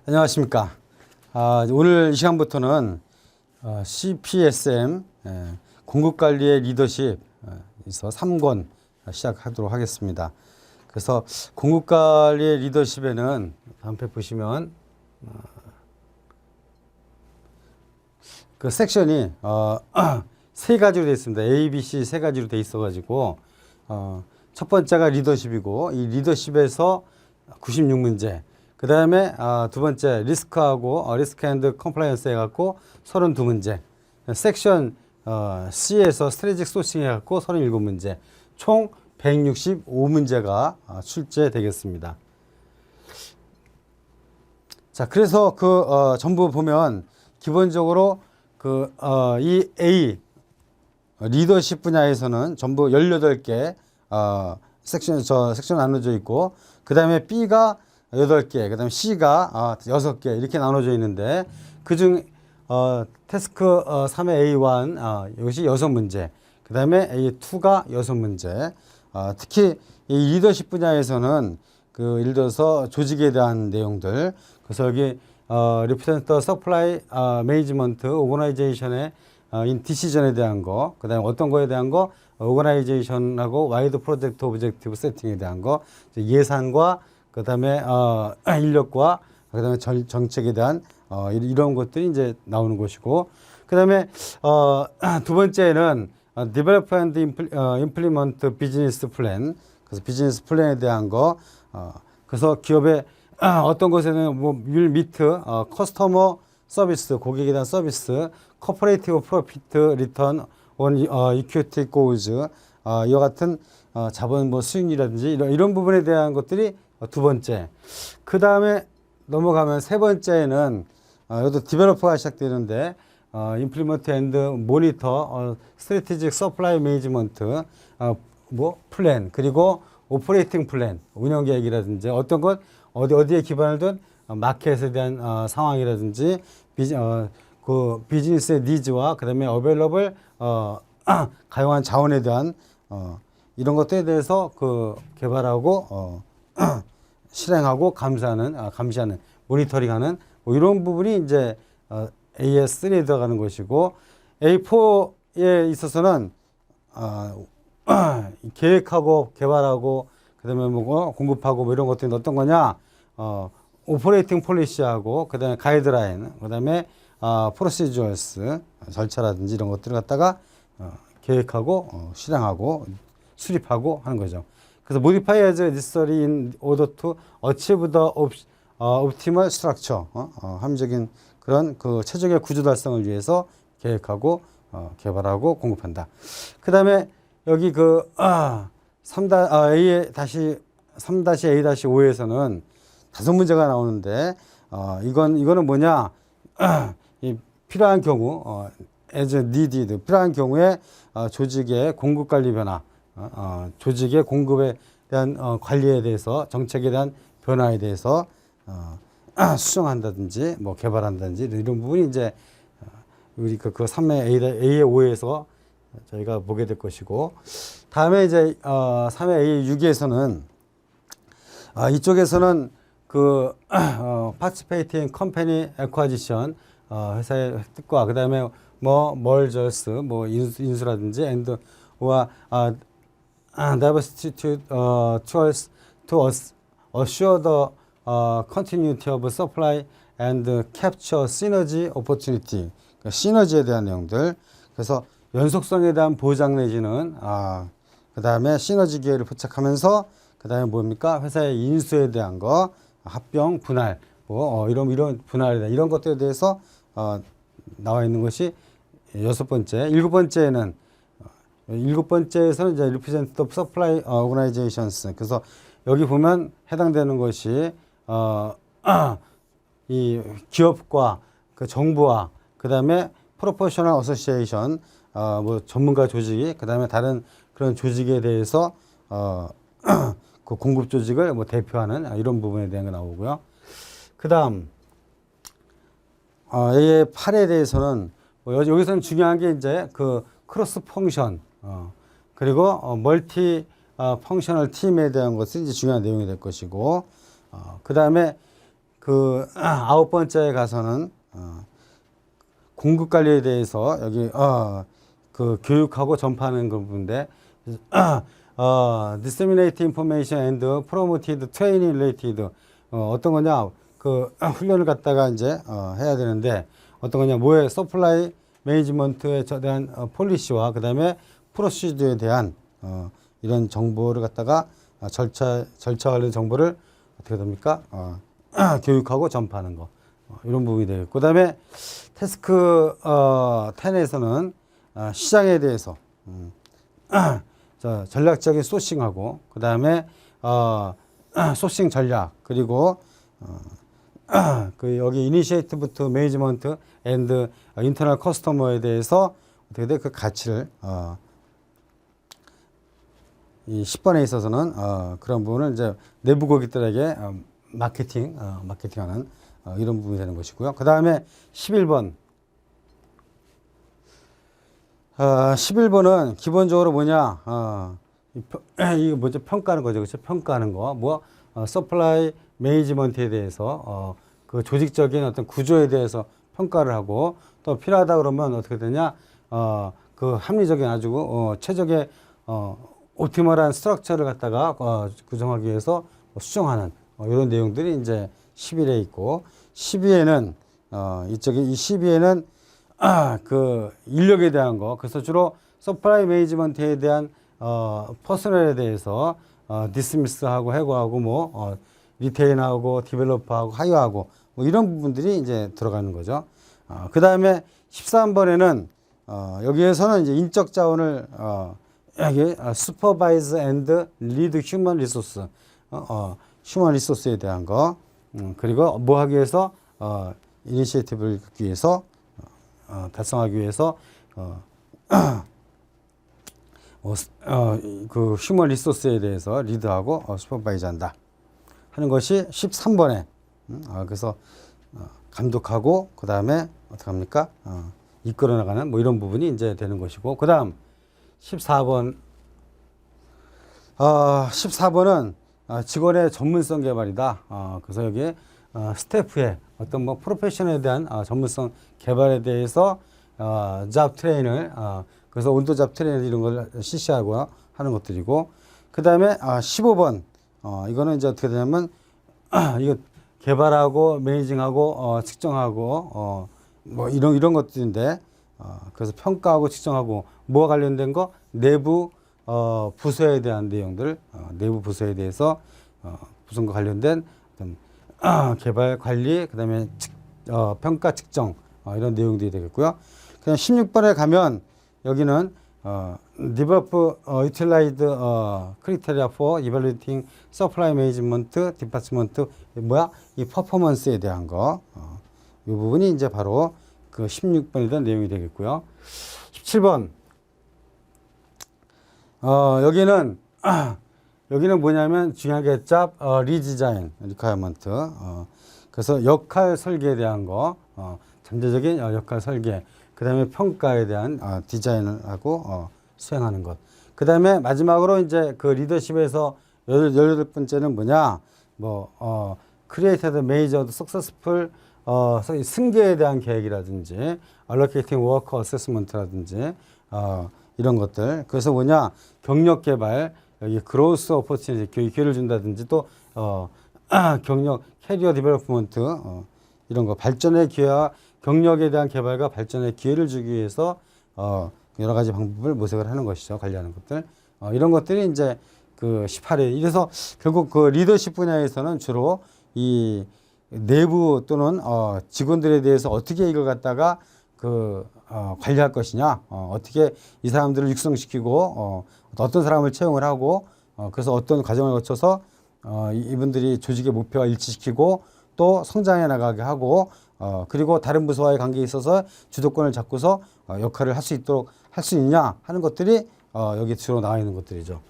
안녕하십니까. 오늘 이 시간부터는 CPSM 공급관리의 리더십에서 3권 시작하도록 하겠습니다. 그래서 공급관리의 리더십에는 다음 편 보시면 그 섹션이 세 가지로 되어 있습니다. A, B, C 세 가지로 되어 있어 가지고 첫 번째가 리더십이고, 이 리더십에서 96문제, 그 다음에 두 번째 리스크하고 리스크 앤드 컴플라이언스 해갖고 32문제, 섹션 C에서 스트레지ክ 소싱 해갖고 37문제, 총 165문제가 출제되겠습니다. 자, 그래서 전부 보면 기본적으로 이 A 리더십 분야에서는 전부 18개 섹션 나눠져 있고, 그 다음에 B가 8개, 그 다음에 C가 6개 이렇게 나눠져 있는데, 그중 태스크 3의 A1 이것이 6문제, 그 다음에 A2가 6문제. 특히 이 리더십 분야에서는 예를 들어서 조직에 대한 내용들, 그래서 여기 Represent Supply Management Organization의 인 디시전에 대한 거, 그 다음에 어떤 거에 대한 거, 오거나이제이션하고 와이드 프로젝트 오브젝티브 세팅에 대한 거, 예산과 그 다음에 인력과 그 다음에 정책에 대한 이런 것들이 이제 나오는 것이고, 그 다음에 두 번째는 Develop and Implement Business Plan, 그래서 비즈니스 플랜에 대한 거, 그래서 기업의 어떤 것에는 뭐 will meet customer 서비스, 고객에 대한 서비스, 코퍼레이티브 프로피트 리턴 온 이큐티 고즈, 이와 같은 자본 뭐 수익이라든지 이런 부분에 대한 것들이 두 번째. 그 다음에 넘어가면 세 번째는 이것도 디벨로퍼가 시작되는데, 임플리먼트 앤드 모니터 스트래티직 서플라이 매니지먼트 뭐 플랜, 그리고 오퍼레이팅 플랜, 운영 계획이라든지 어떤 것 어디에 기반을 둔 마켓에 대한 상황이라든지 그 비즈니스의 니즈와 그 다음에 어벨러블 가용한 자원에 대한 이런 것들에 대해서 개발하고 실행하고 감시하는 모니터링하는 뭐 이런 부분이 이제 AS3에 들어가는 것이고, A4에 있어서는 계획하고 개발하고 그다음에 뭐 공급하고 뭐 이런 것들이 어떤 거냐, 오퍼레이팅 폴리시하고 그다음에 가이드라인, 그다음에 프로시저스 절차라든지 이런 것들을 갖다가 계획하고 실행하고 수립하고 하는 거죠. 그래서 modify as necessary in order to achieve the optimal structure, 합리적인 그런 최적의 구조 달성을 위해서 계획하고 개발하고 공급한다. 그다음에 여기 A-5에서는 5문제가 나오는데, 이거는 뭐냐, 필요한 경우, as needed, 필요한 경우에 조직의 공급 관리 변화, 조직의 공급에 대한 관리에 대해서, 정책에 대한 변화에 대해서 수정한다든지 뭐 개발한다든지 이런 부분이 이제 우리 그 3의 A의 5에서 저희가 보게 될 것이고, 다음에 이제 3의 A6에서는 이쪽에서는 participating company acquisition, 회사의 획득과 그 다음에 뭐 mergers, 뭐 인수라든지 and or diversity to assure the continuity of supply and capture synergy opportunity, 시너지에 대한 내용들. 그래서 연속성에 대한 보장 내지는 그 다음에 시너지 기회를 포착하면서, 그 다음에 뭡니까, 회사의 인수에 대한 거, 합병, 분할, 뭐 이런 분할에 대한 이런 것들에 대해서 나와 있는 것이 6번째. 7번째는 일곱 번째에서는 이제 represent the supply organizations. 그래서 여기 보면 해당되는 것이 이 기업과 그 정부와 그 다음에 프로포셔널 어소시에이션, 뭐 전문가 조직이 그 다음에 다른 그런 조직에 대해서 그 공급 조직을 뭐 대표하는 이런 부분에 대한 거 나오고요. 그 다음 A의 8에 대해서는 뭐 여기서는 중요한 게 이제 크로스 펑션, 그리고 멀티 펑셔널 팀에 대한 것이 이제 중요한 내용이 될 것이고, 그 다음에 그 아홉 번째에 가서는 공급 관리에 대해서 여기 그 교육하고 전파하는 그 부분인데 disseminate information and promoted training related 어떤 거냐 그 훈련을 갖다가 이제 해야 되는데 어떤 거냐 뭐에 서플라이 매니지먼트에 대한 폴리시와 그다음에 프로시저에 대한 이런 정보를 갖다가 절차 관련 정보를 어떻게 됩니까? 교육하고 전파하는 거 이런 부분이 되겠고 그다음에 태스크 10에서는 시장에 대해서 전략적인 소싱하고 그다음에 소싱 전략 그리고 그 여기 이니시에이티브 투 매니지먼트 앤드 인터널 커스터머에 대해서 어떻게 돼? 그 가치를 이 10번에 있어서는 그런 부분을 이제 내부 고객들에게 마케팅하는 이런 부분이 되는 것이고요. 그 다음에 11번 11번은 기본적으로 뭐냐 이거 뭐죠? 평가하는 거죠. 그렇죠? 평가하는 거. 뭐 서플라이 매니지먼트에 대해서 그 조직적인 어떤 구조에 대해서 평가를 하고 또 필요하다 그러면 어떻게 되냐 그 합리적인 아주 최적의 옵티멀한 스트럭처를 갖다가 구성하기 위해서 수정하는 이런 내용들이 이제 11에 있고 12에는 이쪽에 이 12에는 그 인력에 대한 거 그래서 주로 서플라이 매니지먼트에 대한 퍼스널에 대해서 디스미스하고 해고하고 뭐 리테인하고 디벨로퍼하고 하이어하고 뭐 이런 부분들이 이제 들어가는 거죠. 그 다음에 13번에는 여기에서는 이제 인적 자원을 여기 슈퍼바이즈 앤드 리드 휴먼 리소스 휴먼 리소스에 대한 거 그리고 뭐 하기 위해서 이니시에이티브를 갖기 위해서 달성하기 위해서 그 휴먼 리소스에 대해서 리드하고 슈퍼바이즈한다 하는 것이 13번에 그래서 감독하고 그 다음에 어떻게 합니까? 이끌어 나가는 뭐 이런 부분이 이제 되는 것이고 그 다음 14번 14번은 직원의 전문성 개발이다. 그래서 여기에 스태프의 어떤 뭐 프로페셔널에 대한 전문성 개발에 대해서 잡 트레인을 그래서 온도 잡 트레인 이런 걸 실시하고 하는 것들이고 그 다음에 15번 이거는 이제 어떻게 되냐면 이거 개발하고 매니징하고 측정하고 뭐 이런 것들인데 그래서 평가하고 측정하고 뭐와 관련된 거 내부 부서에 대한 내용들 내부 부서에 대해서 부서과 관련된 어떤 개발 관리 그다음에 평가 측정 이런 내용들이 되겠고요. 그냥 16번에 가면 여기는 develop utilized criteria for evaluating supply management department 뭐야 이 퍼포먼스에 대한 거 이 부분이 이제 바로 그 16번에 대한 내용이 되겠고요. 17번 여기는 뭐냐면 중요하게 잡 리디자인 리퀘어먼트 그래서 역할 설계에 대한 거 잠재적인 역할 설계 그 다음에 평가에 대한 디자인을 하고 수행하는 것 그 다음에 마지막으로 이제 그 리더십에서 18번째는 뭐냐 뭐 created major successful 승계에 대한 계획이라든지 allocating work assessment라든지 이런 것들 그래서 뭐냐 경력 개발 여기 growth opportunity 기회를 준다든지 또 경력 캐리어 디벨롭먼트 이런 거 발전의 기회와 경력에 대한 개발과 발전의 기회를 주기 위해서 여러 가지 방법을 모색을 하는 것이죠. 관리하는 것들 이런 것들이 이제 그 18회 이래서 결국 그 리더십 분야에서는 주로 이 내부 또는 직원들에 대해서 어떻게 이걸 갖다가 그 관리할 것이냐 어떻게 이 사람들을 육성시키고 어떤 사람을 채용을 하고 그래서 어떤 과정을 거쳐서 이분들이 조직의 목표와 일치시키고 또 성장해 나가게 하고 그리고 다른 부서와의 관계에 있어서 주도권을 잡고서 역할을 할 수 있도록 할 수 있냐 하는 것들이 여기 주로 나와 있는 것들이죠.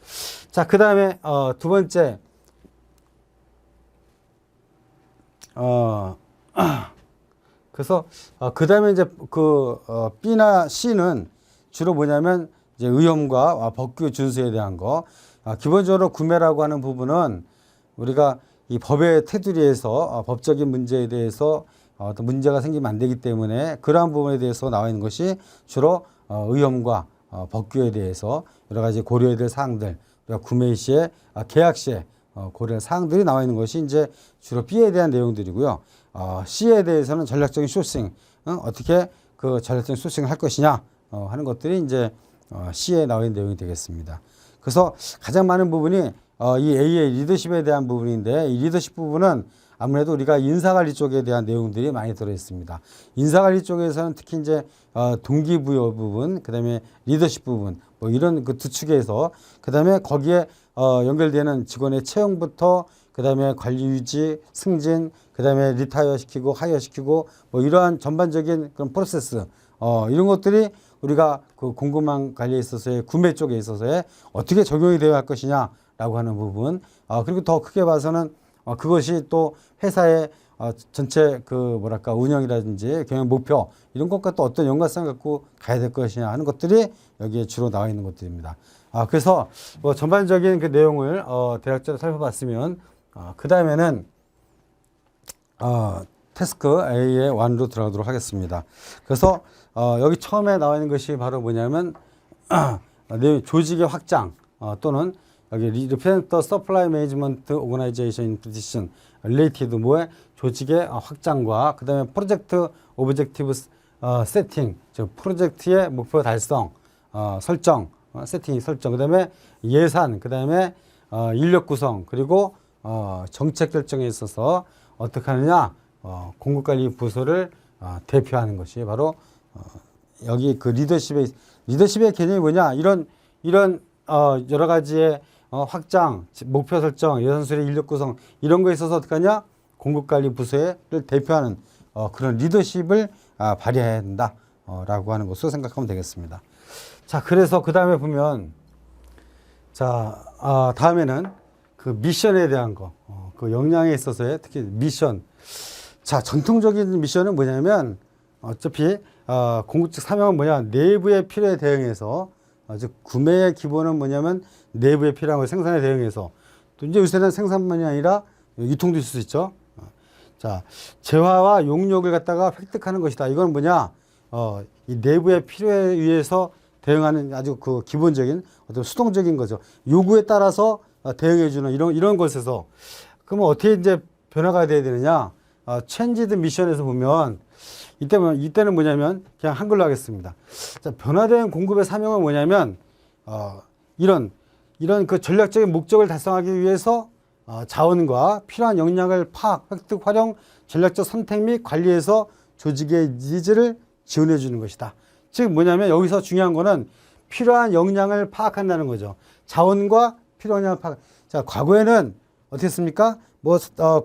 자, 그 다음에 두 번째 그래서 그 다음에 이제 그 B나 C는 주로 뭐냐면 이제 의hom과 법규 준수에 대한 거 기본적으로 구매라고 하는 부분은 우리가 이 법의 테두리에서 법적인 문제에 대해서 어떤 문제가 생기면 안 되기 때문에 그러한 부분에 대해서 나와 있는 것이 주로 의험과 법규에 대해서 여러 가지 고려해야 될 사항들, 구매 시에 계약 시에 고려할 사항들이 나와 있는 것이 이제 주로 B에 대한 내용들이고요. C에 대해서는 전략적인 소싱, 어떻게 그 전략적인 소싱을 할 것이냐 하는 것들이 이제 C에 나와 있는 내용이 되겠습니다. 그래서 가장 많은 부분이 이 A의 리더십에 대한 부분인데 이 리더십 부분은 아무래도 우리가 인사관리 쪽에 대한 내용들이 많이 들어 있습니다. 인사관리 쪽에서는 특히 이제 동기부여 부분, 그다음에 리더십 부분, 뭐 이런 그 두 축에서 그다음에 거기에 연결되는 직원의 채용부터 그다음에 관리 유지, 승진, 그다음에 리타이어 시키고 하이어 시키고 뭐 이러한 전반적인 그런 프로세스 이런 것들이 우리가 그 공급망 관리에 있어서의 구매 쪽에 있어서의 어떻게 적용이 되어야 할 것이냐라고 하는 부분 그리고 더 크게 봐서는 그것이 또 회사의 전체 그 뭐랄까 운영이라든지 경영 목표 이런 것과 또 어떤 연관성 갖고 가야 될 것이냐 하는 것들이 여기에 주로 나와 있는 것들입니다. 그래서 뭐 전반적인 그 내용을 대략적으로 살펴봤으면 그 다음에는 태스크 A의 1로 들어가도록 하겠습니다. 그래서 여기 처음에 나와 있는 것이 바로 뭐냐면 조직의 확장 또는 여기 represent the supply management organization in position related 뭐에 조직의 확장과 그 다음에 프로젝트 오브젝티브 세팅 즉 프로젝트의 목표 달성 설정 세팅 설정 그 다음에 예산 그 다음에 인력 구성 그리고 정책 결정에 있어서 어떻게 하느냐 공급관리 부서를 대표하는 것이 바로 여기 그 리더십의 개념이 뭐냐 이런 여러 가지의 확장, 목표 설정, 예산 수립, 인력 구성 이런 거에 있어서 어떻게 하냐 공급관리 부서를 대표하는 그런 리더십을 발휘해야 된다 라고 하는 것으로 생각하면 되겠습니다. 자, 그래서 그 다음에 보면 자 다음에는 그 미션에 대한 그 역량에 있어서의 특히 미션. 자, 전통적인 미션은 뭐냐면 어차피 공급적 사명은 뭐냐 내부의 필요에 대응해서 즉 구매의 기본은 뭐냐면 내부에 필요한 걸 생산에 대응해서 또 이제 요새는 생산만이 아니라 유통도 있을 수 있죠. 자, 재화와 용역을 갖다가 획득하는 것이다. 이건 뭐냐 이 내부의 필요에 의해서 대응하는 아주 그 기본적인 어떤 수동적인 거죠. 요구에 따라서 대응해주는 이런 것에서 그러면 어떻게 이제 변화가 돼야 되느냐? 체인지드 미션에서 보면 이때는 뭐냐면 그냥 한글로 하겠습니다. 자, 변화된 공급의 사명은 뭐냐면 이런 그 전략적인 목적을 달성하기 위해서 자원과 필요한 역량을 파악, 획득, 활용, 전략적 선택 및 관리해서 조직의 니즈를 지원해 주는 것이다. 즉 뭐냐면 여기서 중요한 거는 필요한 역량을 파악한다는 거죠. 자원과 필요한 역량을 파악. 자, 과거에는 어떻게 했습니까? 뭐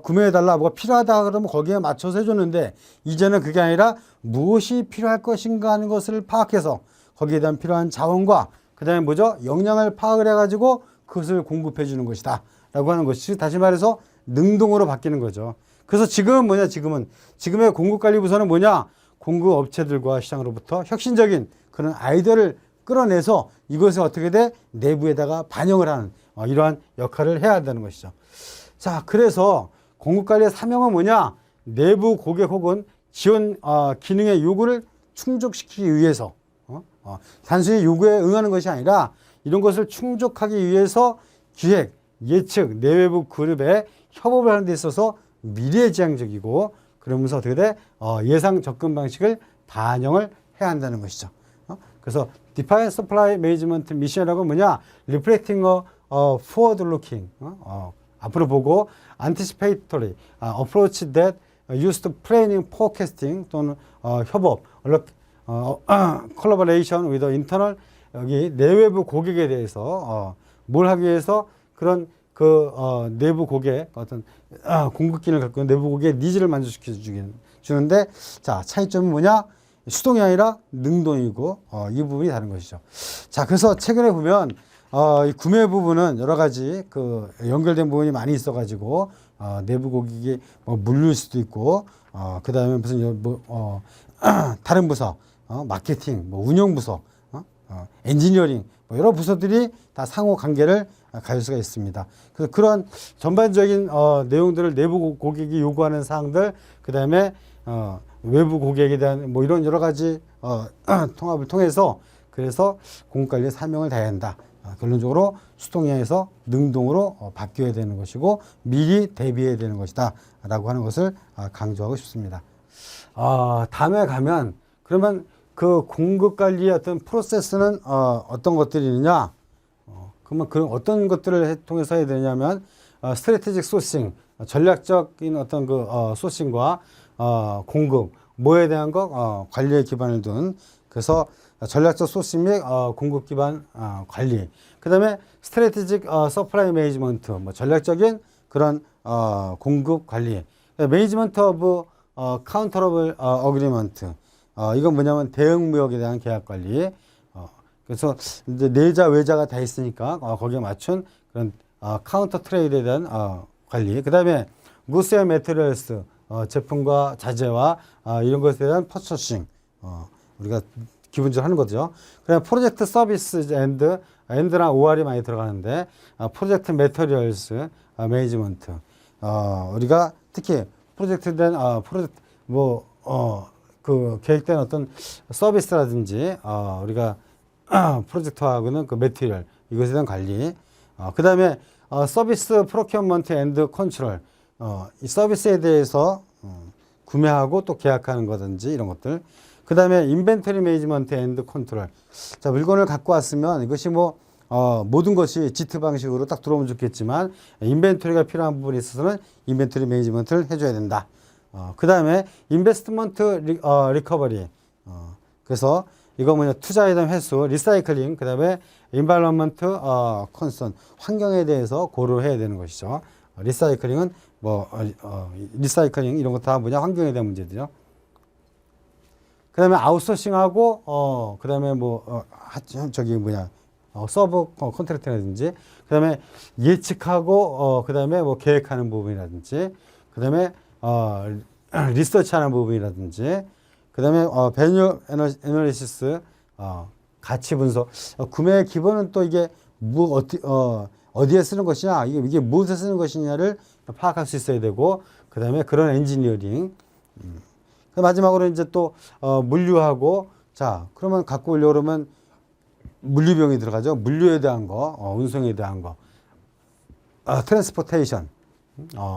구매해달라 뭐가 필요하다 그러면 거기에 맞춰서 해줬는데 이제는 그게 아니라 무엇이 필요할 것인가 하는 것을 파악해서 거기에 대한 필요한 자원과 그 다음에 뭐죠? 역량을 파악을 해가지고 그것을 공급해 주는 것이다 라고 하는 것이 다시 말해서 능동으로 바뀌는 거죠. 그래서 지금은 뭐냐 지금의 공급관리부서는 뭐냐 공급업체들과 시장으로부터 혁신적인 그런 아이디어를 끌어내서 이것을 어떻게 돼? 내부에다가 반영을 하는 이러한 역할을 해야 한다는 것이죠. 자, 그래서 공급관리의 사명은 뭐냐? 내부 고객 혹은 지원 기능의 요구를 충족시키기 위해서 단순히 요구에 응하는 것이 아니라 이런 것을 충족하기 위해서 기획, 예측, 내외부 그룹의 협업을 하는 데 있어서 미래지향적이고 그러면서 어떻게 돼? 예상 접근 방식을 반영을 해야 한다는 것이죠. 그래서 Define Supply Management Mission이라고 뭐냐? Reflecting a forward looking 앞으로 보고 anticipatory approach that used to planning, forecasting 또는 협업, collaboration with the internal 여기 내외부 고객에 대해서 뭘 하기 위해서 그런 그 내부 고객 어떤 공급기능을 갖고 있는 내부 고객의 니즈를 만족시켜 주는데 자 차이점은 뭐냐? 수동이 아니라 능동이고 이 부분이 다른 것이죠. 자, 그래서 최근에 보면 이 구매 부분은 여러 가지 그 연결된 부분이 많이 있어가지고 내부 고객이 뭐 물릴 수도 있고 그 다음에 무슨 다른 부서 마케팅, 뭐 운영 부서, 엔지니어링 뭐 여러 부서들이 다 상호 관계를 갈 수가 있습니다. 그래서 그런 전반적인 내용들을 내부 고객이 요구하는 사항들, 그 다음에 외부 고객에 대한 뭐 이런 여러 가지 통합을 통해서 그래서 공급관리의 사명을 다해야 한다. 결론적으로 수동형에서 능동으로 바뀌어야 되는 것이고 미리 대비해야 되는 것이다 라고 하는 것을 강조하고 싶습니다. 다음에 가면 그러면 그 공급관리의 어떤 프로세스는 어떤 것들이 있느냐, 그러면 그 어떤 것들을 통해서 해야 되냐면 스트래티직 소싱, 전략적인 어떤 그 소싱과 공급, 뭐에 대한 것 관리에 기반을 둔, 그래서 전략적 소싱 및 공급 기반 관리, 그 다음에 스트래티직 서플라이 매니지먼트, 뭐 전략적인 그런 공급 관리, 매니지먼트 오브 카운터러블 어그리먼트, 이건 뭐냐면 대응 무역에 대한 계약 관리. 그래서 이제 내자 외자가 다 있으니까 거기에 맞춘 그런 카운터 트레이드에 대한 관리. 그 다음에 구스 앤 매테리얼스, 제품과 자재와 이런 것에 대한 퍼처싱, 우리가 기본적으로 하는 거죠. 그다음에 프로젝트 서비스 엔드랑 OR이 많이 들어가는데 프로젝트 매테리얼스 매니지먼트, 우리가 특히 프로젝트에 대한 프로젝트 그 계획된 어떤 서비스라든지 우리가 프로젝트하고는 그 매테리얼 이것에 대한 관리. 그 다음에 서비스 프로큐어먼트 앤드 컨트롤, 이 서비스에 대해서 구매하고 또 계약하는 거든지 이런 것들. 그 다음에 인벤토리 매니지먼트 앤드 컨트롤. 자, 물건을 갖고 왔으면 이것이 뭐 모든 것이 지트 방식으로 딱 들어오면 좋겠지만 인벤토리가 필요한 부분에 있어서는 인벤토리 매니지먼트를 해줘야 된다. 그 다음에 인베스트먼트 리커버리, 그래서 이거 뭐냐, 투자에 대한 회수, 리사이클링, 그 다음에 인바이러먼트 컨선, 환경에 대해서 고려해야 되는 것이죠. 리사이클링은 리사이클링 이런 거 다 뭐냐, 환경에 대한 문제들이요. 그 다음에 아웃소싱하고 그 다음에 서브 컨트랙트라든지, 그 다음에 예측하고 그 다음에 뭐 계획하는 부분이라든지, 그 다음에 리서치하는 부분이라든지, 그 다음에 배뉴 애널리시스, 가치 분석. 구매의 기본은 또 이게 어디에 쓰는 것이냐, 이게 무엇에 쓰는 것이냐를 파악할 수 있어야 되고, 그 다음에 그런 엔지니어링. 마지막으로 이제 또 물류하고, 자, 그러면 갖고 오려고 그러면 물류비용이 들어가죠. 물류에 대한 거, 운송에 대한 거, 트랜스포테이션,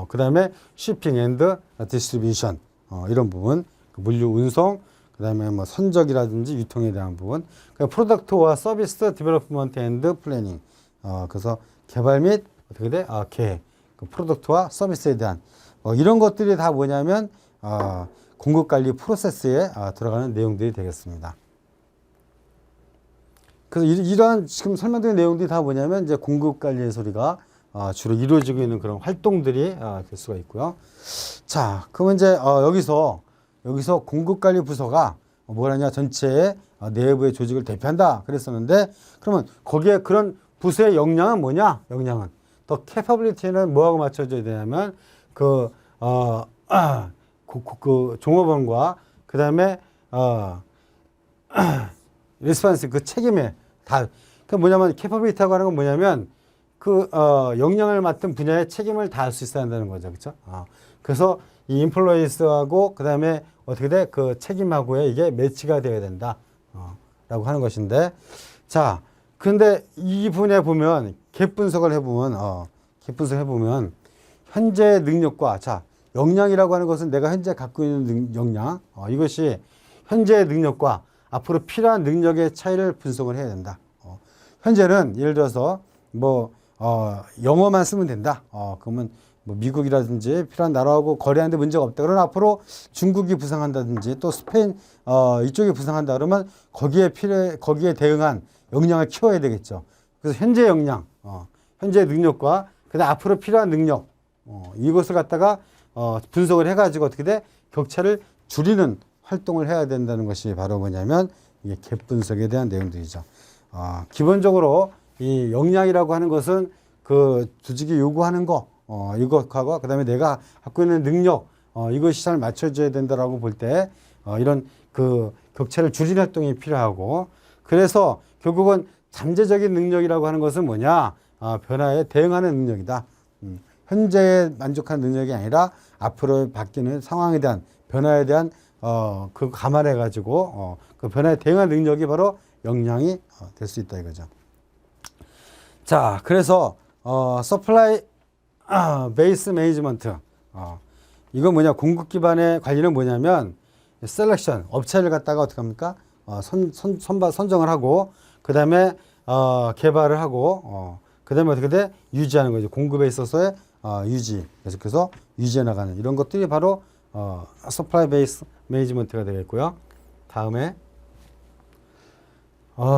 그 다음에 쉬핑 앤드 디스트리뷰션, 이런 부분, 물류 운송, 그 다음에 뭐 선적이라든지 유통에 대한 부분, 프로덕트와 서비스 디벨롭먼트 앤드 플래닝, 그래서 개발 및 어떻게 돼? 계획, 프로덕트와 서비스에 대한 이런 것들이 다 뭐냐면 공급관리 프로세스에 들어가는 내용들이 되겠습니다. 그래서 이러한 지금 설명드린 내용들이 다 뭐냐면 이제 공급관리의 소리가 주로 이루어지고 있는 그런 활동들이 될 수가 있고요. 자, 그러면 이제 여기서 공급관리 부서가 뭐라냐, 전체의 내부의 조직을 대표한다 그랬었는데, 그러면 거기에 그런 부서의 역량은 뭐냐? 역량은 더 캐퍼빌리티는 뭐하고 맞춰져야 되냐면 그 종업원과 그 다음에 리스판스, 그 책임에 다, 그 뭐냐면 캐퍼빌리티라고 하는 건 뭐냐면 그 역량을 맡은 분야의 책임을 다할 수 있어야 한다는 거죠, 그렇죠? 그래서 이 인플루언스하고 그 다음에 어떻게 돼? 그 책임하고의 이게 매치가 되어야 된다, 라고 하는 것인데, 자, 근데 이 부분에 보면 갭 분석을 해보면 현재 능력과, 자, 역량이라고 하는 것은 내가 현재 갖고 있는 역량, 이것이 현재의 능력과 앞으로 필요한 능력의 차이를 분석을 해야 된다. 현재는 예를 들어서 영어만 쓰면 된다. 그러면 뭐 미국이라든지 필요한 나라하고 거래하는데 문제가 없다. 그러나 앞으로 중국이 부상한다든지 또 스페인 이쪽이 부상한다. 그러면 거기에 대응한 역량을 키워야 되겠죠. 그래서 현재 역량, 현재 능력과 그다음 앞으로 필요한 능력, 이것을 갖다가 분석을 해가지고 어떻게 돼? 격차를 줄이는 활동을 해야 된다는 것이 바로 뭐냐면 이게 갭 분석에 대한 내용들이죠. 기본적으로 이 역량이라고 하는 것은 그 조직이 요구하는 거, 이것하고 그다음에 내가 갖고 있는 능력, 이것이 잘 맞춰져야 된다라고 볼 때 이런 그 격차를 줄이는 활동이 필요하고, 그래서 결국은 잠재적인 능력이라고 하는 것은 뭐냐? 변화에 대응하는 능력이다. 현재에 만족하는 능력이 아니라 앞으로 바뀌는 상황에 대한 변화에 대한 그 감안해 가지고 그 변화에 대응할 능력이 바로 역량이 될 수 있다 이거죠. 자, 그래서 서플라이 베이스 매니지먼트 이건 뭐냐, 공급 기반의 관리는 뭐냐면 셀렉션, 업체를 갖다가 어떻게 합니까? 선정을 하고 그 다음에 개발을 하고 그 다음에 어떻게 돼? 유지하는 거죠. 공급에 있어서의 유지, 계속해서 유지해 나가는 이런 것들이 바로 서플라이 베이스 매니지먼트가 되겠고요. 다음에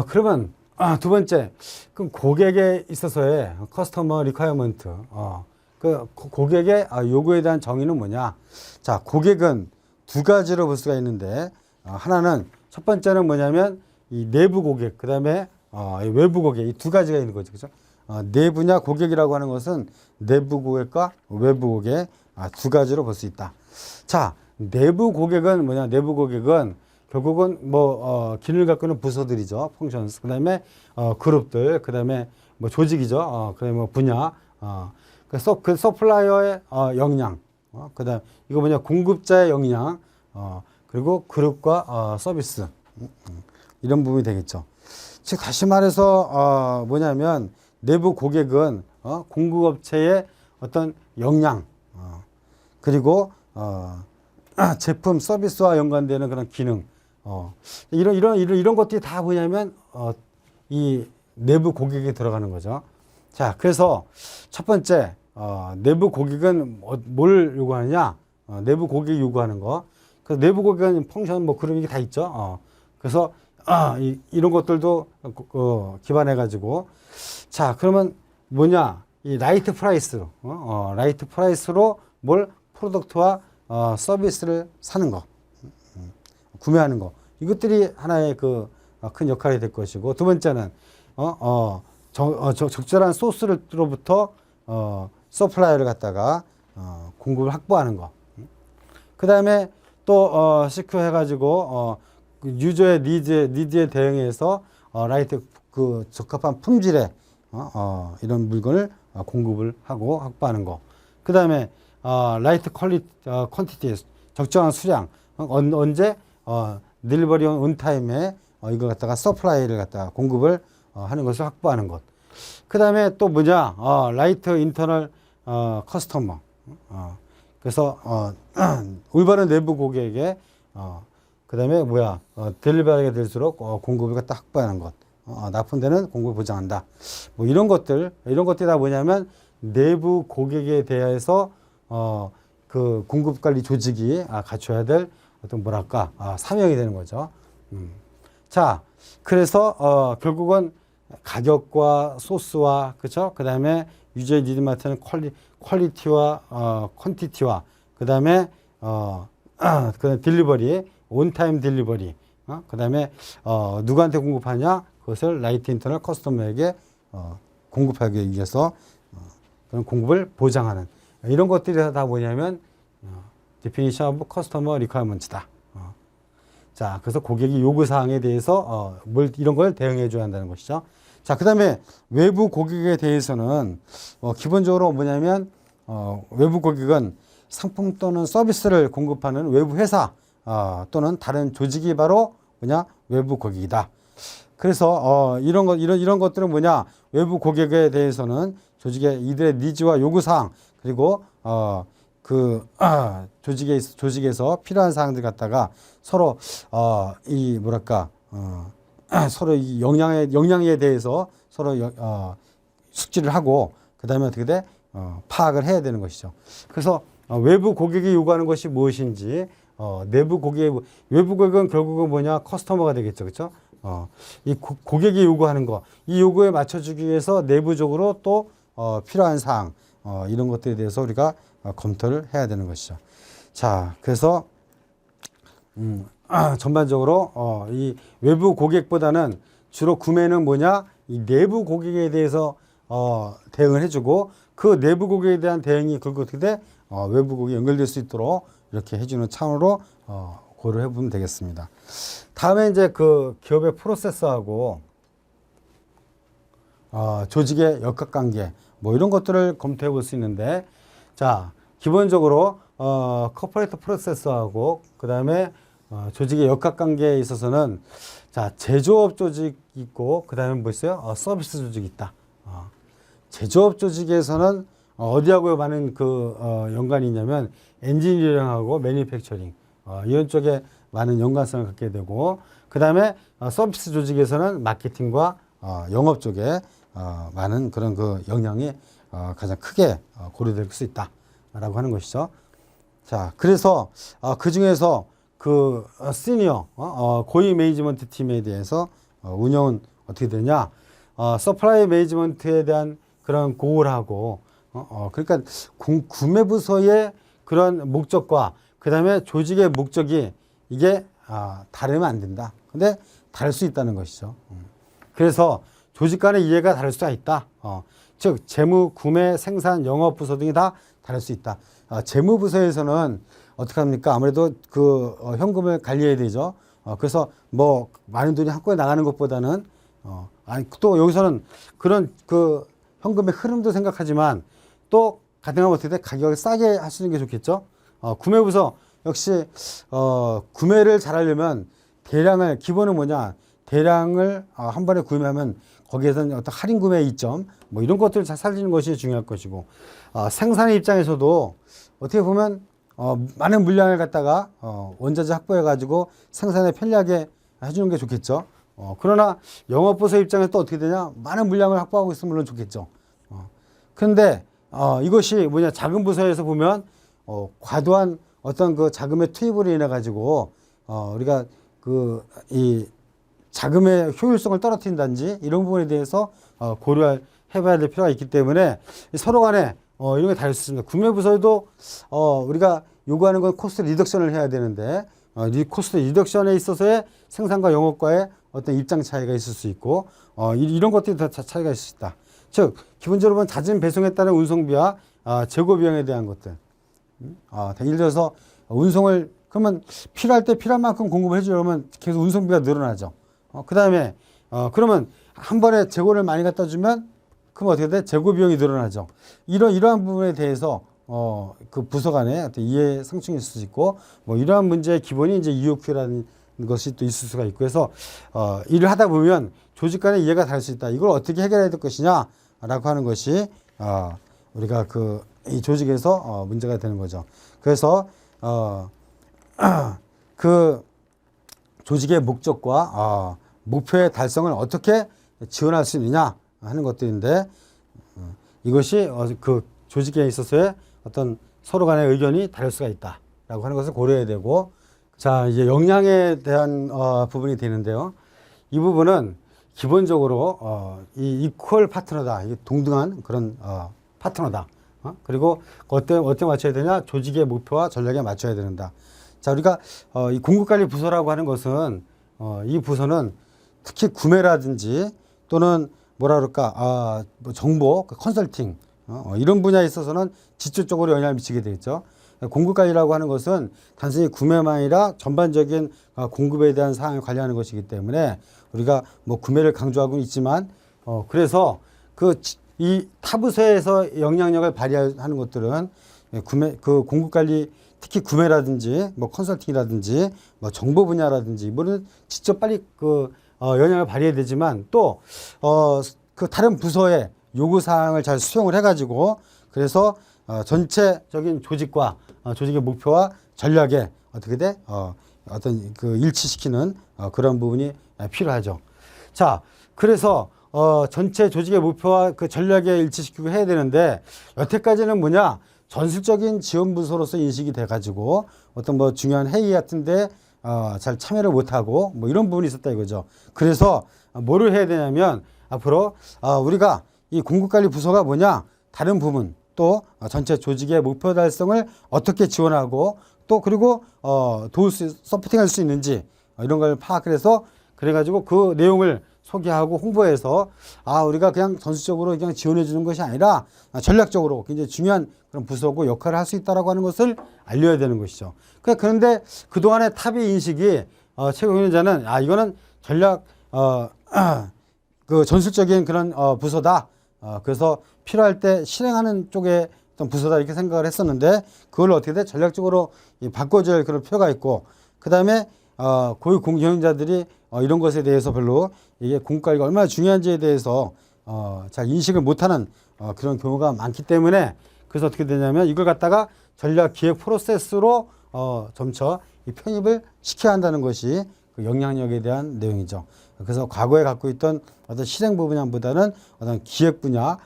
그러면 두 번째, 그럼 고객에 있어서의 커스터머 리ኳ어먼트, 그 고객의 요구에 대한 정의는 뭐냐? 자, 고객은 두 가지로 볼 수가 있는데 하나는 첫 번째는 뭐냐면 이 내부 고객, 그 다음에 외부 고객, 이 두 가지가 있는 거죠, 그렇죠? 내부냐 고객이라고 하는 것은 내부 고객과 외부 고객 두 가지로 볼 수 있다. 자, 내부 고객은 뭐냐? 내부 고객은 결국은 뭐 기능을 갖고 있는 부서들이죠, 펑션스. 그다음에 그룹들, 그다음에 뭐 조직이죠, 그다음에 뭐 분야, 그 서플라이어의 역량, 그다음 이거 뭐냐? 공급자의 역량, 그리고 그룹과 서비스 이런 부분이 되겠죠. 즉 다시 말해서 뭐냐면 내부 고객은 공급업체의 어떤 역량, 그리고 제품 서비스와 연관되는 그런 기능, 이런 것들이 다 뭐냐면 이 내부 고객에 들어가는 거죠. 자, 그래서 첫 번째 내부 고객은 뭘 요구하느냐? 내부 고객이 요구하는 거. 그래서 내부 고객은 펑션 뭐 그런 게 다 있죠. 그래서 이런 것들도 기반해 가지고, 자, 그러면 뭐냐? 이 라이트 프라이스로 라이트 프라이스로 뭘 프로덕트와 서비스를 사는 거, 구매하는 거, 이것들이 하나의 그 큰 역할이 될 것이고, 두 번째는 적절한 소스로부터 서플라이를 갖다가 공급을 확보하는 거. 그 다음에 또 시큐어 해가지고 유저의 니드에 대응해서 라이트 그 적합한 품질의 이런 물건을 공급을 하고 확보하는 거. 그 다음에 라이트 퀄리티, 적정한 수량, 언제 딜리버리 온 타임에 이거 갖다가 서플라이를 갖다가 공급을 하는 것을 확보하는 것. 그 다음에 또 뭐냐, 라이트 인터널 커스터머. 그래서 올바른 내부 고객에게 그 다음에 뭐야, 딜리버리가 될수록 공급을 갖다 확보하는 것. 납품되는 공급을 보장한다. 뭐 이런 것들이 다 뭐냐면 내부 고객에 대해서 그 공급 관리 조직이 갖춰야 될 어떤 뭐랄까 사명이 되는 거죠. 자, 그래서 결국은 가격과 소스와 그렇죠. 그 다음에 유저의 니드 맞는 퀄리티와 퀀티티와 그 다음에 그 딜리버리, 온타임 딜리버리, 그 다음에 누구한테 공급하냐, 그것을 라이트 인터널 커스터머에게 공급하기 위해서 그런 공급을 보장하는 이런 것들이 다 뭐냐면 definition of customer requirements다. 자, 그래서 고객이 요구사항에 대해서 이런 걸 대응해 줘야 한다는 것이죠. 자, 그 다음에 외부 고객에 대해서는 기본적으로 뭐냐면 외부 고객은 상품 또는 서비스를 공급하는 외부 회사 또는 다른 조직이 바로 뭐냐, 외부 고객이다. 그래서 이런 것들은 뭐냐, 외부 고객에 대해서는 조직의 이들의 니즈와 요구사항, 그리고 그 조직에서 필요한 사항들 갖다가 서로 이 뭐랄까 서로 이 역량에 대해서 서로 숙지를 하고 그 다음에 어떻게 돼 파악을 해야 되는 것이죠. 그래서 외부 고객이 요구하는 것이 무엇인지 외부 고객은 결국은 뭐냐, 커스터머가 되겠죠, 그렇죠? 이 고객이 요구하는 거, 이 요구에 맞춰주기 위해서 내부적으로 또 필요한 사항, 이런 것들에 대해서 우리가 검토를 해야 되는 것이죠. 자, 그래서 전반적으로 이 외부 고객보다는 주로 구매는 뭐냐, 이 내부 고객에 대해서 대응을 해주고, 그 내부 고객에 대한 대응이 그렇게 어떻게 돼? 외부 고객이 연결될 수 있도록 이렇게 해주는 차원으로 고려해 보면 되겠습니다. 다음에 이제 그 기업의 프로세스하고 조직의 역학관계 뭐 이런 것들을 검토해 볼 수 있는데, 자 기본적으로 코퍼레이트 프로세스하고 그 다음에 조직의 역학관계에 있어서는 자 제조업 조직이 있고 그 다음에 뭐 있어요? 서비스 조직이 있다. 제조업 조직에서는 어디하고 많은 연관이 있냐면 엔지니어링하고 매니팩처링 이런 쪽에 많은 연관성을 갖게 되고, 그 다음에 서비스 조직에서는 마케팅과 영업 쪽에 많은 그런 영향이 가장 크게 고려될 수 있다라고 하는 것이죠. 자, 그래서 그 중에서 시니어 고위 매니지먼트 팀에 대해서 운영은 어떻게 되냐? 서플라이 매니지먼트에 대한 그런 고울하고 그러니까 구매 부서의 그런 목적과 그 다음에 조직의 목적이 이게 다르면 안 된다. 근데 다를 수 있다는 것이죠. 그래서 조직 간의 이해가 다를 수가 있다. 즉 재무, 구매, 생산, 영업 부서 등이 다 다를 수 있다. 재무 부서에서는 어떻게 합니까? 아무래도 현금을 관리해야 되죠. 그래서 뭐 많은 돈이 한꺼번에 나가는 것보다는 또 여기서는 그런 현금의 흐름도 생각하지만 또 가능하면 어떻게 돼? 가격을 싸게 하시는 게 좋겠죠. 구매부서 역시 구매를 잘하려면 대량을, 기본은 뭐냐? 대량을 한 번에 구매하면 거기에서는 어떤 할인 구매 이점 뭐 이런 것들을 잘 살리는 것이 중요할 것이고, 생산의 입장에서도 어떻게 보면 많은 물량을 갖다가 원자재 확보해 가지고 생산에 편리하게 해주는 게 좋겠죠. 그러나 영업부서 입장에서 또 어떻게 되냐? 많은 물량을 확보하고 있으면 물론 좋겠죠. 그런데 이것이 뭐냐? 작은 부서에서 보면 과도한 어떤 자금의 투입으로 인해 가지고 우리가 이 자금의 효율성을 떨어뜨린다든지 이런 부분에 대해서 해봐야 될 필요가 있기 때문에 서로 간에 이런 게 다를 수 있습니다. 구매 부서에도 우리가 요구하는 건 코스트 리덕션을 해야 되는데 코스트 리덕션에 있어서의 생산과 영업과의 어떤 입장 차이가 있을 수 있고 이런 것들이 다 차이가 있을 수 있다. 즉 기본적으로 잦은 배송에 따른 운송비와 재고 비용에 대한 것들. 예를 들어서 운송을 그러면 필요할 때 필요한 만큼 공급을 해주려면 계속 운송비가 늘어나죠. 그 다음에 그러면 한 번에 재고를 많이 갖다 주면 그럼 어떻게 돼? 재고 비용이 늘어나죠. 이러한 부분에 대해서 그 부서 간에 어떤 이해 상충이 있을 수 있고, 뭐 이러한 문제의 기본이 이제 EOQ라는 것이 또 있을 수가 있고 해서 일을 하다 보면 조직 간의 이해가 다를 수 있다. 이걸 어떻게 해결해야 될 것이냐라고 하는 것이 우리가 이 조직에서 문제가 되는 거죠. 그래서 그 조직의 목적과 목표의 달성을 어떻게 지원할 수 있느냐 하는 것들인데, 이것이 그 조직에 있어서의 어떤 서로 간의 의견이 다를 수가 있다라고 하는 것을 고려해야 되고, 자 이제 역량에 대한 부분이 되는데요. 이 부분은 기본적으로 이 이퀄 파트너다, 이 동등한 그런 파트너다. 그리고 어떻게 맞춰야 되냐? 조직의 목표와 전략에 맞춰야 된다. 자, 우리가 이 공급관리 부서라고 하는 것은 이 부서는 특히 구매라든지 또는 뭐라 그럴까 뭐 정보, 컨설팅 이런 분야에 있어서는 직접적으로 영향을 미치게 되겠죠. 공급관리라고 하는 것은 단순히 구매만 아니라 전반적인 공급에 대한 사항을 관리하는 것이기 때문에 우리가 뭐 구매를 강조하고 있지만 그래서 이 타부서에서 영향력을 발휘하는 것들은 공급관리, 특히 구매라든지 뭐 컨설팅이라든지 뭐 정보 분야라든지 이거는 직접 빨리 영향을 발휘해야 되지만 또 그 다른 부서의 요구 사항을 잘 수용을 해가지고 그래서 전체적인 조직과 조직의 목표와 전략에 어떻게 돼? 어떤 일치시키는 그런 부분이 필요하죠. 자, 그래서 전체 조직의 목표와 그 전략에 일치시키고 해야 되는데 여태까지는 뭐냐? 전술적인 지원 부서로서 인식이 돼가지고 어떤 뭐 중요한 회의 같은데 잘 참여를 못하고 뭐 이런 부분이 있었다 이거죠. 그래서 뭐를 해야 되냐면 앞으로 우리가 이 공급관리 부서가 뭐냐? 다른 부문 또 전체 조직의 목표 달성을 어떻게 지원하고 또 그리고 서포팅할 수 있는지 이런 걸 파악을 해서 그래가지고 그 내용을 소개하고 홍보해서 우리가 그냥 전술적으로 그냥 지원해 주는 것이 아니라 전략적으로 굉장히 중요한 그런 부서고 역할을 할 수 있다라고 하는 것을 알려야 되는 것이죠. 그런데 그동안의 탑의 인식이 최고위원자는 이거는 전략 그 전술적인 그런 부서다. 그래서 필요할 때 실행하는 쪽에 어떤 부서다 이렇게 생각을 했었는데 그걸 어떻게 돼? 전략적으로 바꿔줘야 할 그런 필요가 있고 그 다음에 고위 경영자들이 이런 것에 대해서 별로 이게 공과가 얼마나 중요한지에 대해서 잘 인식을 못하는 그런 경우가 많기 때문에 그래서 어떻게 되냐면 이걸 갖다가 전략 기획 프로세스로 점차 이 편입을 시켜야 한다는 것이 그 영향력에 대한 내용이죠. 그래서 과거에 갖고 있던 어떤 실행 분야보다는 어떤 기획부터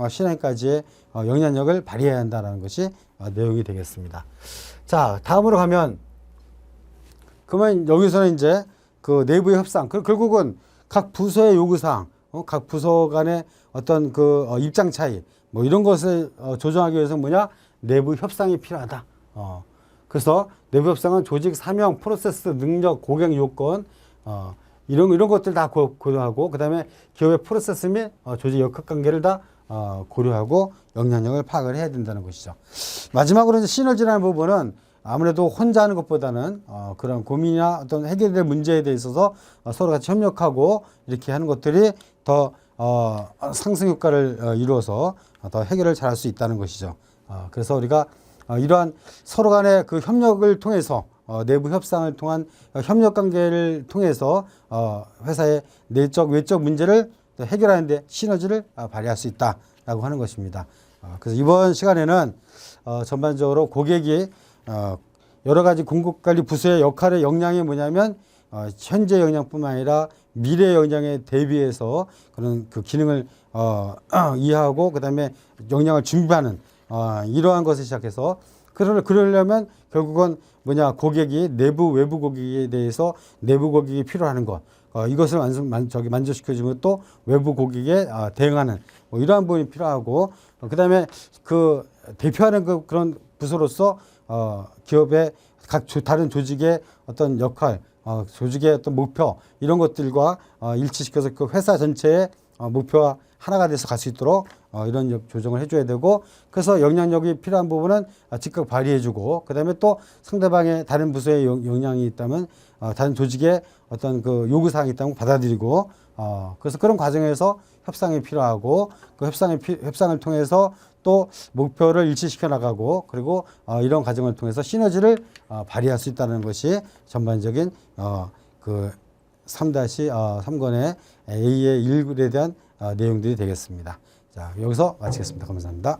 실행까지의 영향력을 발휘해야 한다는 것이 내용이 되겠습니다. 자, 다음으로 가면 그러면 여기서는 이제 그 내부의 협상, 결국은 각 부서의 요구사항, 각 부서 간의 어떤 그 입장 차이, 뭐 이런 것을 조정하기 위해서 뭐냐? 내부 협상이 필요하다. 그래서 내부 협상은 조직 사명, 프로세스, 능력, 고객 요건, 이런 것들 다 고려하고, 그 다음에 기업의 프로세스 및 조직 역학 관계를 다 고려하고 영향력을 파악을 해야 된다는 것이죠. 마지막으로 이제 시너지라는 부분은 아무래도 혼자 하는 것보다는 그런 고민이나 어떤 해결될 문제에 대해 있어서 서로 같이 협력하고 이렇게 하는 것들이 더 상승 효과를 이루어서 더 해결을 잘할 수 있다는 것이죠. 그래서 우리가 이러한 서로 간의 그 협력을 통해서 내부 협상을 통한 협력 관계를 통해서 회사의 내적 외적 문제를 해결하는 데 시너지를 발휘할 수 있다라고 하는 것입니다. 그래서 이번 시간에는 전반적으로 고객이 여러 가지 공급관리 부서의 역할의 역량이 뭐냐면 현재 역량뿐만 아니라 미래 역량에 대비해서 그런 그 기능을 이해하고 그다음에 역량을 준비하는 이러한 것을 시작해서 그러려면 결국은 뭐냐 고객이 내부 외부 고객에 대해서 내부 고객이 필요하는 것 이것을 만족시켜주면 또 외부 고객에 대응하는 뭐 이러한 부분이 필요하고 그다음에 그 대표하는 그런 부서로서 기업의 각 다른 조직의 어떤 역할, 조직의 어떤 목표 이런 것들과 일치시켜서 그 회사 전체의 목표와 하나가 돼서 갈 수 있도록 이런 조정을 해줘야 되고 그래서 영향력이 필요한 부분은 즉각 발휘해주고 그다음에 또 상대방의 다른 부서의 영향이 있다면 다른 조직의 어떤 그 요구사항이 있다면 받아들이고 그래서 그런 과정에서 협상이 필요하고 그 협상을 통해서 또 목표를 일치시켜 나가고 그리고 이런 과정을 통해서 시너지를 발휘할 수 있다는 것이 전반적인 그 3-3권의 A의 1글에 대한 내용들이 되겠습니다. 자, 여기서 마치겠습니다. 감사합니다.